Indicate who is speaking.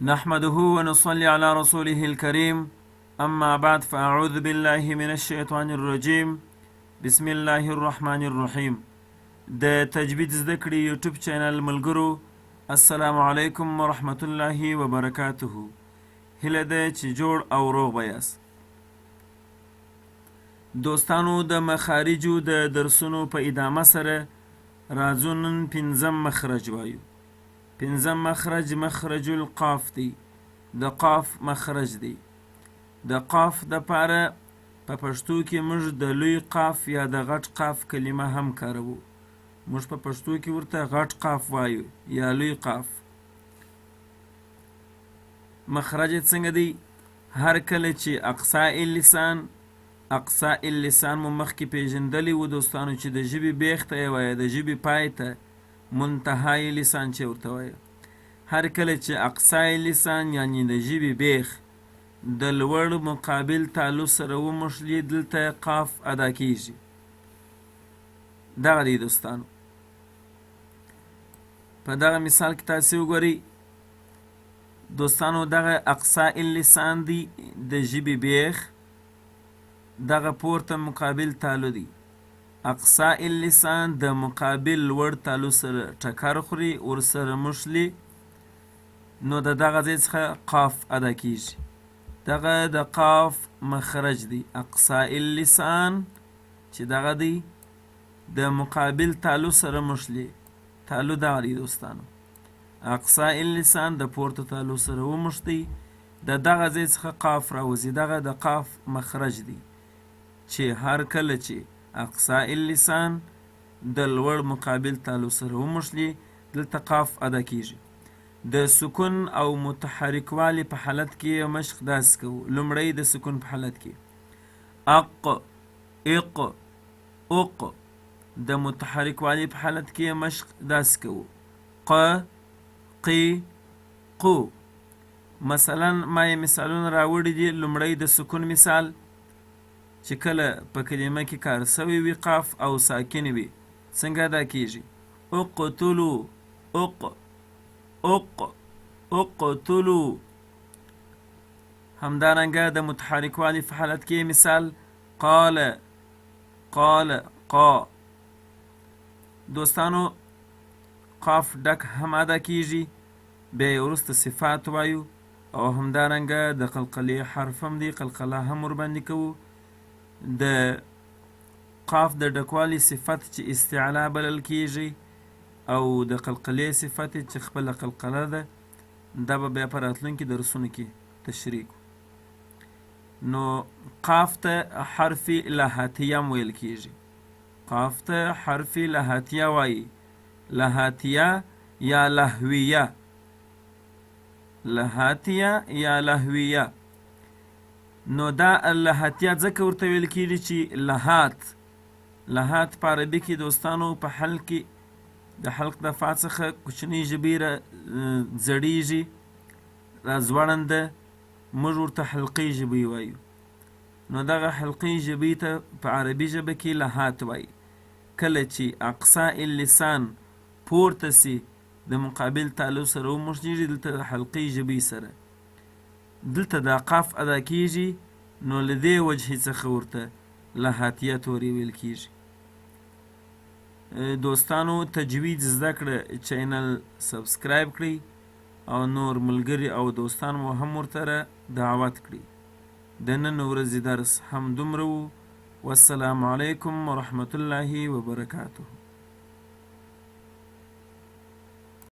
Speaker 1: نحمده ونصلي على رسوله الكريم أما بعد فأعوذ بالله من الشيطان الرجيم بسم الله الرحمن الرحيم د تجوید زده کړې یوټیوب چینل ملګرو السلام علیکم ورحمة الله وبرکاته. هیله ده چې جوړ او روغ به یاست. دوستانو د مخارجو د درسونو په ادامه سره راځو نن پنځم مخرج وایو. پنځم مخرج مخرج القاف دی. د قاف مخرج دی. د قاف د پاره په پښتو کې موږ د لوی قاف یا د غټ قاف کلمه هم کاروو. موږ په پښتو کې ورته غټ قاف وایو یا لوی قاف. مخرج څنګه دی؟ هر کله چې اقصا اللسان مو مخکې پیژندلی و دوستانو چې د ژبې بیخ ته یې وایه، د ژبې پای ته منتهای لسان چې ورته وایه. هر کله چې اقصای لسان یعنی د ژبې بیخ د لوړ مقابل تالو سره وموښلي، دلته قاف ادا کیږي. دغه دی دوستانو. په دغه مثال کې تاسې وګورئ دوستانو، دغه اقصای اللسان دی د ژبې بیخ، دغه پورته مقابل تالو دی. اقصا اللسان د مقابل لوړ تالو سره ټکر خوري، ورسره موښلي، نو د دغه ځای څخه قاف ادا کیږي. دغه د قاف مخرج دی. اقصا اللسان چې دغه دی د مقابل تالو سره موښلي. تالو دغه دی دوستانو. اقصا اللسان د پورته تالو سره وموښتي، د دغه ځای څخه قاف راوځي. دغه د قاف مخرج دی چې هر کله چې اقصا اللسان د لوړ مقابل تالو سره وموښلي، دلته قاف ادا کیږي. د سکون او متحرک والی په حالت کې مشق داسې کوو. لومړی د سکون په حالت کې اق اق، د متحرک والی په حالت کې مشق داسې کوو. قی قو. مثلا ما یې مثالونه راوړي دي. لومړی د سکون مثال چې کله په کلمه کې کار سوی وي قاف او ساکن وي، څنګه ادا کیږي؟ اقتلو اقتلو. همدارنګه د متحرک والی په حالت کې مثال قال قا. دوستانو قاف ډک هم ادا کیږي. بیا یې وروسته صفات وایو او همدارنګه د قلقلې حرف هم دی، قلقله هم ورباندې کوو. د قاف د ډکوالي صفت چې استعلا بلل کیږي او د قلقلې صفت چې خپله قلقله ده، دا به بیا په راتلونکي درسونو کې تشریح کړو. نو قاف ته حرف لهاتیه هم ویل کیږي. قاف ته حرف لهاتیه وایي. لهاتیه یا لهویه. لهاتیه یا لهویه. نو دا لهاتیه ځکه ورته ویل کیږي چې لهات په عربي کې دوستانو په حلق کې د حلق د فا څخه کوچنۍ ژبې را زړیږي، را ځوړنده، موږ ورته حلقي ژبې وایو. نو دغه حلقي ژبې ته په عربي ژبه کې لهات وایي. کله چې اقصا اللسان پورته سي د مقابل تالو سره وموښلېږي، دلته د حلقي ژبې سره دلته دا قاف ادا کیږي. نو له دې وجهې څخه ورته لهاتیه تورې ویل کیږي. دوستانو تجوید زده کړه چینل سبسکرایب کړئ او نور ملګري او دوستان مو هم ورسره دعوت کړئ. د نن ورځې درس هم دومره و. والسلام علیکم ورحمة الله وبرکاته.